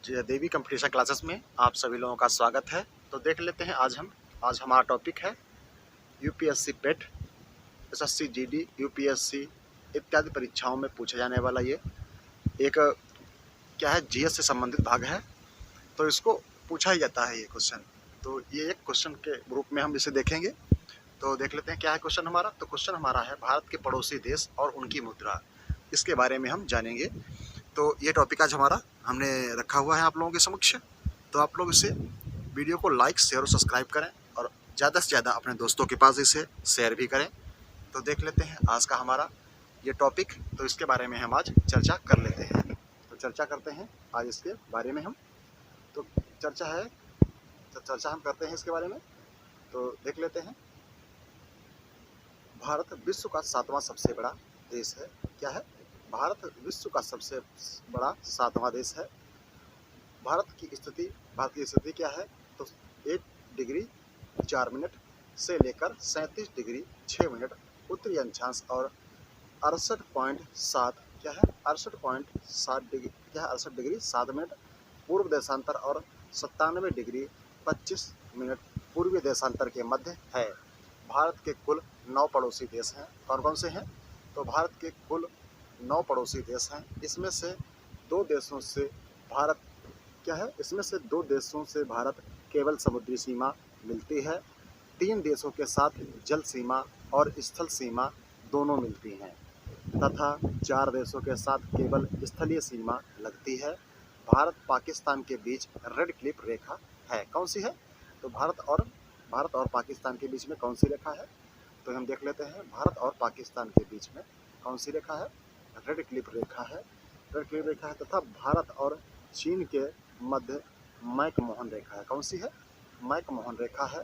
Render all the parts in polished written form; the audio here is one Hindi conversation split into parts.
देवी कंपटीशन क्लासेस में आप सभी लोगों का स्वागत है। तो देख लेते हैं आज हमारा टॉपिक है यूपीएससी पेट, एसएससी जीडी, यूपीएससी इत्यादि परीक्षाओं में पूछा जाने वाला ये एक क्या है, जीएस से संबंधित भाग है। तो इसको पूछा ही जाता है ये क्वेश्चन। तो ये एक क्वेश्चन के रूप में हम इसे देखेंगे। तो देख लेते हैं क्या है क्वेश्चन हमारा। तो क्वेश्चन हमारा है भारत के पड़ोसी देश और उनकी मुद्रा, इसके बारे में हम जानेंगे। तो ये टॉपिक आज हमारा हमने रखा हुआ है आप लोगों के समक्ष। तो आप लोग इसे वीडियो को लाइक, शेयर और सब्सक्राइब करें और ज़्यादा से ज़्यादा अपने दोस्तों के पास इसे शेयर भी करें। तो देख लेते हैं आज का हमारा ये टॉपिक। तो इसके बारे में हम आज चर्चा कर लेते हैं। तो चर्चा करते हैं आज इसके बारे में हम। तो चर्चा हम करते हैं इसके बारे में। तो देख लेते हैं। भारत विश्व का 7वां सबसे बड़ा देश है। क्या है? भारत विश्व का सबसे बड़ा 7वां देश है। भारत की स्थिति क्या है? तो 1 डिग्री 4 मिनट से लेकर 37 डिग्री 6 मिनट उत्तरी अक्षांश और 68.7 क्या है 68.7 डिग्री क्या है 68 डिग्री 7 मिनट पूर्व देशांतर और 97 डिग्री 25 मिनट पूर्वी देशांतर के मध्य है। भारत के कुल 9 पड़ोसी देश हैं। कौन कौन से हैं? तो भारत के कुल 9 पड़ोसी देश हैं। इसमें से दो देशों से भारत केवल समुद्री सीमा मिलती है। 3 देशों के साथ जल सीमा और स्थल सीमा दोनों मिलती हैं तथा 4 देशों के साथ केवल स्थलीय सीमा लगती है। भारत पाकिस्तान के बीच रेड क्लिफ रेखा है। कौन सी है? तो भारत और पाकिस्तान के बीच में कौन सी रेखा है? तो हम देख लेते हैं। भारत और पाकिस्तान के बीच में कौन सी रेखा है? रेड क्लिफ रेखा है। रेड क्लिफ रेखा है तथा भारत और चीन के मध्य मैकमोहन रेखा है। कौन सी है? मैकमोहन रेखा है।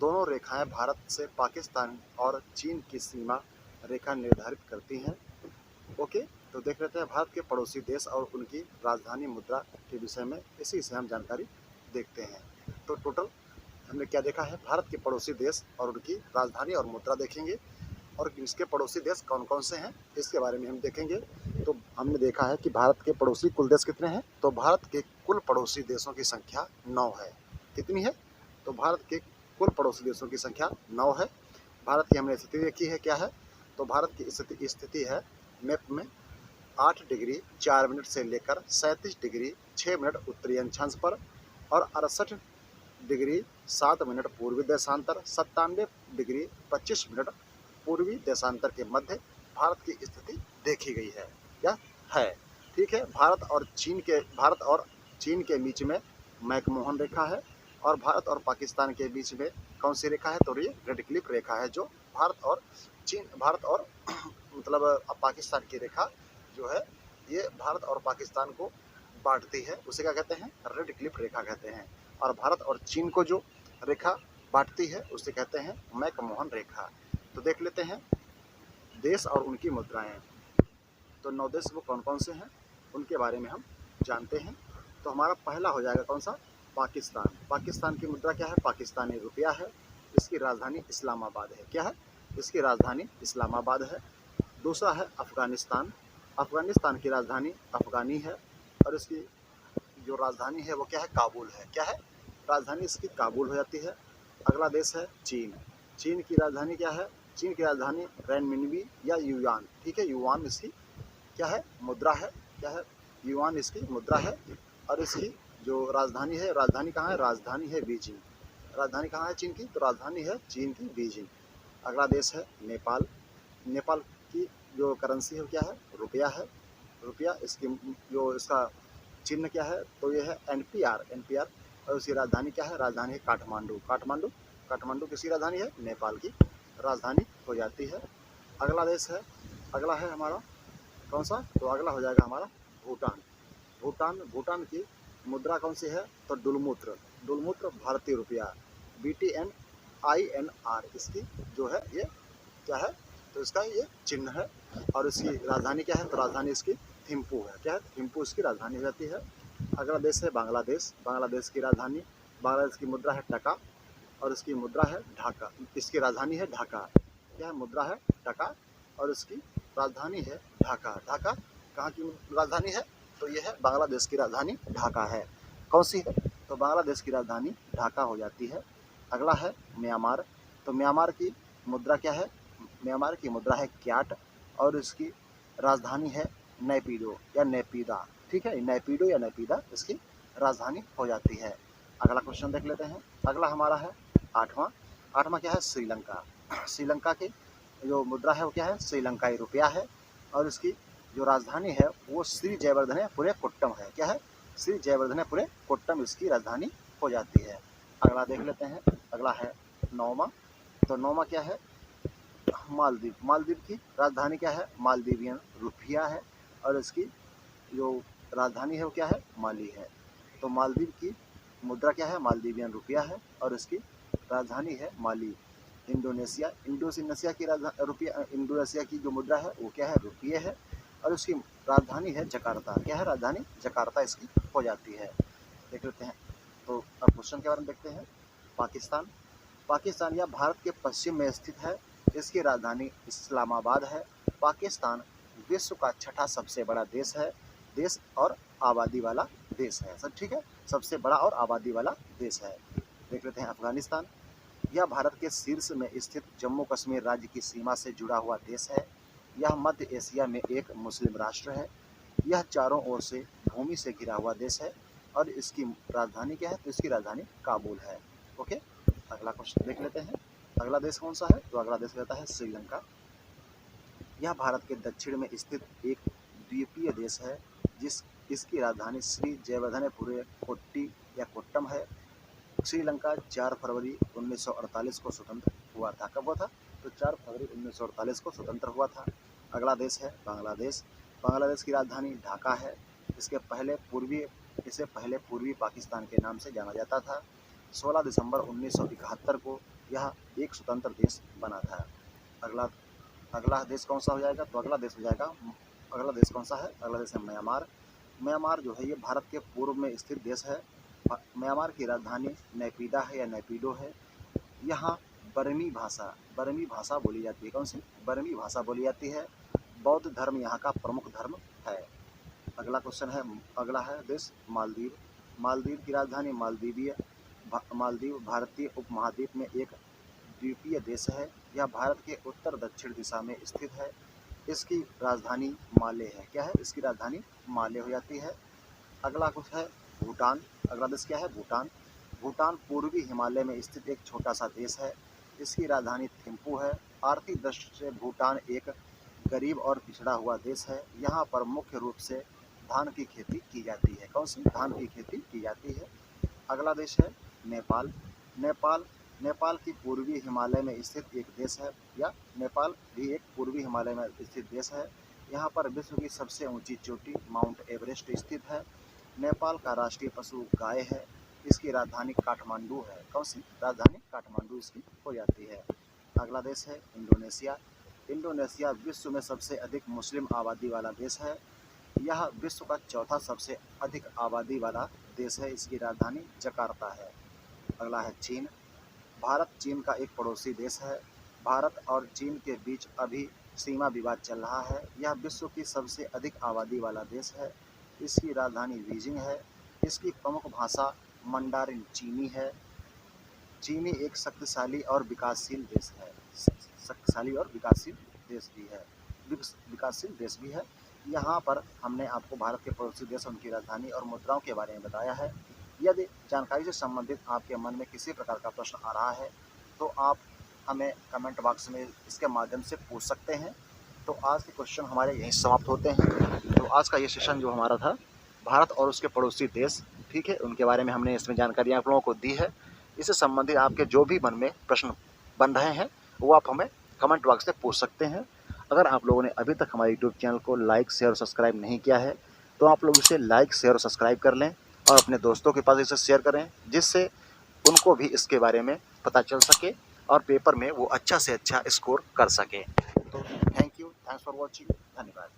दोनों रेखाएं भारत से पाकिस्तान और चीन की सीमा रेखा निर्धारित करती हैं। ओके, तो देख लेते हैं भारत के पड़ोसी देश और उनकी राजधानी मुद्रा के विषय में। इसी से हम जानकारी देखते हैं। तो टोटल हमने क्या देखा है? भारत के पड़ोसी देश और उनकी राजधानी और मुद्रा देखेंगे और इसके पड़ोसी देश कौन कौन से हैं इसके बारे में हम देखेंगे। तो हमने देखा है कि भारत के पड़ोसी कुल देश कितने हैं। तो भारत के कुल पड़ोसी देशों की संख्या 9 है। कितनी है? तो भारत के कुल पड़ोसी देशों की संख्या 9 है। भारत की हमने स्थिति देखी है। क्या है? तो भारत की स्थिति है मैप में 8 डिग्री 4 मिनट से लेकर 37 डिग्री 6 मिनट उत्तरी अक्षांश पर और 68 डिग्री 7 मिनट पूर्वी देशांतर, 97 डिग्री 25 मिनट पूर्वी देशांतर के मध्य भारत की स्थिति देखी गई है। क्या है? ठीक है। भारत और चीन के बीच में मैकमोहन रेखा है और भारत और पाकिस्तान के बीच में कौन सी रेखा है? तो ये रेड क्लिफ रेखा है, जो भारत और मतलब पाकिस्तान की रेखा जो है ये भारत और पाकिस्तान को बांटती है। उसे क्या कहते हैं? रेड क्लिफ रेखा कहते हैं। और भारत और चीन को जो रेखा बांटती है उसे कहते हैं मैकमोहन रेखा। तो देख लेते हैं देश और उनकी मुद्राएं। तो 9 देश वो कौन कौन से हैं उनके बारे में हम जानते हैं। तो हमारा पहला हो जाएगा कौन सा? पाकिस्तान। पाकिस्तान की मुद्रा क्या है? पाकिस्तानी रुपया है। इसकी राजधानी इस्लामाबाद है। क्या है? इसकी राजधानी इस्लामाबाद है। दूसरा है अफगानिस्तान। अफगानिस्तान की राजधानी अफगानी है और इसकी जो राजधानी है वो क्या है? काबुल है। क्या है? राजधानी इसकी काबुल हो जाती है। अगला देश है चीन। चीन की राजधानी क्या है? चीन की राजधानी रेनमिनबी या युआन। ठीक है, युआन इसकी क्या है? मुद्रा है। क्या है? युआन इसकी मुद्रा है। और इसकी जो राजधानी है, राजधानी कहाँ है? राजधानी है बीजिंग। राजधानी कहाँ है चीन की? तो राजधानी है चीन की बीजिंग। अगला देश है नेपाल। नेपाल की जो करेंसी है क्या है? रुपया है। रुपया इसकी जो इसका चिन्ह क्या है? तो ये है एनपीआर। और उसकी राजधानी क्या है? राजधानी है काठमांडू किसकी राजधानी है? नेपाल की राजधानी हो जाती है। अगला है हमारा कौन सा? तो अगला हो जाएगा हमारा भूटान की मुद्रा कौन सी है? तो डुलमुत्र भारतीय रुपया, BTNINR इसकी जो है ये क्या है? तो इसका ये चिन्ह है। और इसकी राजधानी क्या है? तो राजधानी इसकी थिम्पू है। क्या है? थिम्पू इसकी राजधानी हो जाती है। अगला देश है बांग्लादेश की राजधानी, बांग्लादेश की मुद्रा है टका और इसकी मुद्रा है ढाका। इसकी राजधानी है ढाका। क्या है? मुद्रा है टका और इसकी राजधानी है ढाका। ढाका कहाँ की राजधानी है? तो ये है बांग्लादेश की राजधानी ढाका है। कौन सी है? तो बांग्लादेश की राजधानी ढाका हो जाती है। अगला है म्यांमार। तो म्यांमार की मुद्रा क्या है? म्यांमार की मुद्रा है क्याट और इसकी राजधानी है नैपीडो या नेपीदा। ठीक है, नैपीडो या नेपीदा इसकी राजधानी हो जाती है। अगला क्वेश्चन देख लेते हैं। अगला हमारा है आठवां। आठवां क्या है? श्रीलंका। श्रीलंका की जो मुद्रा है वो क्या है? श्रीलंकाई रुपया है और इसकी जो राजधानी है वो श्री जयवर्धनेपुरे कोट्टम है। क्या है? श्री जयवर्धनेपुरे कोट्टम इसकी राजधानी हो जाती है। अगला देख लेते हैं। अगला है नौवां। तो नौवां क्या है? मालदीव। मालदीव की राजधानी क्या है? मालदीवियन रुपया है और इसकी जो राजधानी है वो क्या है? माली है। तो मालदीव की मुद्रा क्या है? मालदीवियन रुपया है और इसकी राजधानी है माली। इंडोनेशिया। इंडोनेशिया की रुपया, इंडोनेशिया की जो मुद्रा है वो क्या है? रुपये है और उसकी राजधानी है जकार्ता। क्या है राजधानी? जकार्ता इसकी हो जाती है। देख लेते हैं। तो अब क्वेश्चन के बारे में देखते हैं। पाकिस्तान। पाकिस्तान यह भारत के पश्चिम में स्थित है। इसकी राजधानी इस्लामाबाद है। पाकिस्तान विश्व का छठा सबसे बड़ा देश है। देश और आबादी वाला देश है। सब ठीक है, सबसे बड़ा और आबादी वाला देश है। देख लेते हैं अफगानिस्तान। यह भारत के शीर्ष में स्थित जम्मू कश्मीर राज्य की सीमा से जुड़ा हुआ देश है। यह मध्य एशिया में एक मुस्लिम राष्ट्र है। यह चारों ओर से भूमि से घिरा हुआ देश है और इसकी राजधानी क्या है? तो इसकी राजधानी काबुल है। ओके, अगला क्वेश्चन देख लेते हैं। अगला देश कौन सा है? तो अगला देश रहता है श्रीलंका। यह भारत के दक्षिण में स्थित एक द्वीपीय देश है इसकी राजधानी श्री जयवर्धनेपुरे कोट्टी या कोट्टम है। श्रीलंका 4 फरवरी 1948 को स्वतंत्र हुआ था। कब हुआ था? तो 4 फरवरी 1948 को स्वतंत्र हुआ था। अगला देश है बांग्लादेश। बांग्लादेश की राजधानी ढाका है। इसे पहले पूर्वी पाकिस्तान के नाम से जाना जाता था। 16 दिसंबर 1971 को यह एक स्वतंत्र देश बना था। अगला देश कौन सा हो जाएगा? तो अगला देश कौन सा है? अगला देश है म्यांमार। म्यांमार जो है ये भारत के पूर्व में स्थित देश है। म्यांमार की राजधानी नेपीदा है या नेपीडो है। यहाँ बर्मी भाषा बोली जाती है। कौन सी? बर्मी भाषा बोली जाती है। बौद्ध धर्म यहाँ का प्रमुख धर्म है। अगला क्वेश्चन है, अगला है देश मालदीव। मालदीव की राजधानी मालदीव भारतीय उपमहाद्वीप में एक द्वीपीय देश है। यह भारत के उत्तर दक्षिण दिशा में स्थित है। इसकी राजधानी माले है। क्या है? इसकी राजधानी माले हो जाती है। अगला कुछ है भूटान। अगला देश क्या है? भूटान। भूटान पूर्वी हिमालय में स्थित एक छोटा सा देश है। इसकी राजधानी थिम्पू है। आर्थिक दृष्टि से भूटान एक गरीब और पिछड़ा हुआ देश है। यहाँ पर मुख्य रूप से धान की खेती की जाती है। कौन सी? धान की खेती की जाती है। अगला देश है नेपाल। नेपाल की पूर्वी हिमालय में स्थित एक देश है, या नेपाल भी एक पूर्वी हिमालय में स्थित देश है। यहाँ पर विश्व की सबसे ऊंची चोटी माउंट एवरेस्ट स्थित है। नेपाल का राष्ट्रीय पशु गाय है। इसकी राजधानी काठमांडू है। कौन सी? राजधानी काठमांडू इसकी हो जाती है। अगला देश है इंडोनेशिया। इंडोनेशिया विश्व में सबसे अधिक मुस्लिम आबादी वाला देश है। यह विश्व का चौथा सबसे अधिक आबादी वाला देश है। इसकी राजधानी जकार्ता है। अगला है चीन। भारत चीन का एक पड़ोसी देश है। भारत और चीन के बीच अभी सीमा विवाद चल रहा है। यह विश्व की सबसे अधिक आबादी वाला देश है। इसकी राजधानी बीजिंग है। इसकी प्रमुख भाषा मंडारिन चीनी है। चीनी एक शक्तिशाली और विकासशील देश है। शक्तिशाली और विकासशील देश भी है। यहाँ पर हमने आपको भारत के पड़ोसी देश, उनकी राजधानी और मुद्राओं के बारे में बताया है। यदि जानकारी से संबंधित आपके मन में किसी प्रकार का प्रश्न आ रहा है तो आप हमें कमेंट बॉक्स में इसके माध्यम से पूछ सकते हैं। तो आज के क्वेश्चन हमारे यहीं समाप्त होते हैं। तो आज का ये सेशन जो हमारा था भारत और उसके पड़ोसी देश, ठीक है, उनके बारे में हमने इसमें जानकारी आप लोगों को दी है। इससे संबंधित आपके जो भी मन में प्रश्न बन रहे हैं वो आप हमें कमेंट बॉक्स में पूछ सकते हैं। अगर आप लोगों ने अभी तक हमारे यूट्यूब चैनल को लाइक, शेयर और सब्सक्राइब नहीं किया है तो आप लोग इसे लाइक, शेयर और सब्सक्राइब कर लें और अपने दोस्तों के पास इसे शेयर करें, जिससे उनको भी इसके बारे में पता चल सके और पेपर में वो अच्छा से अच्छा स्कोर कर सके। तो थैंक्स फॉर वॉचिंग। धन्यवाद।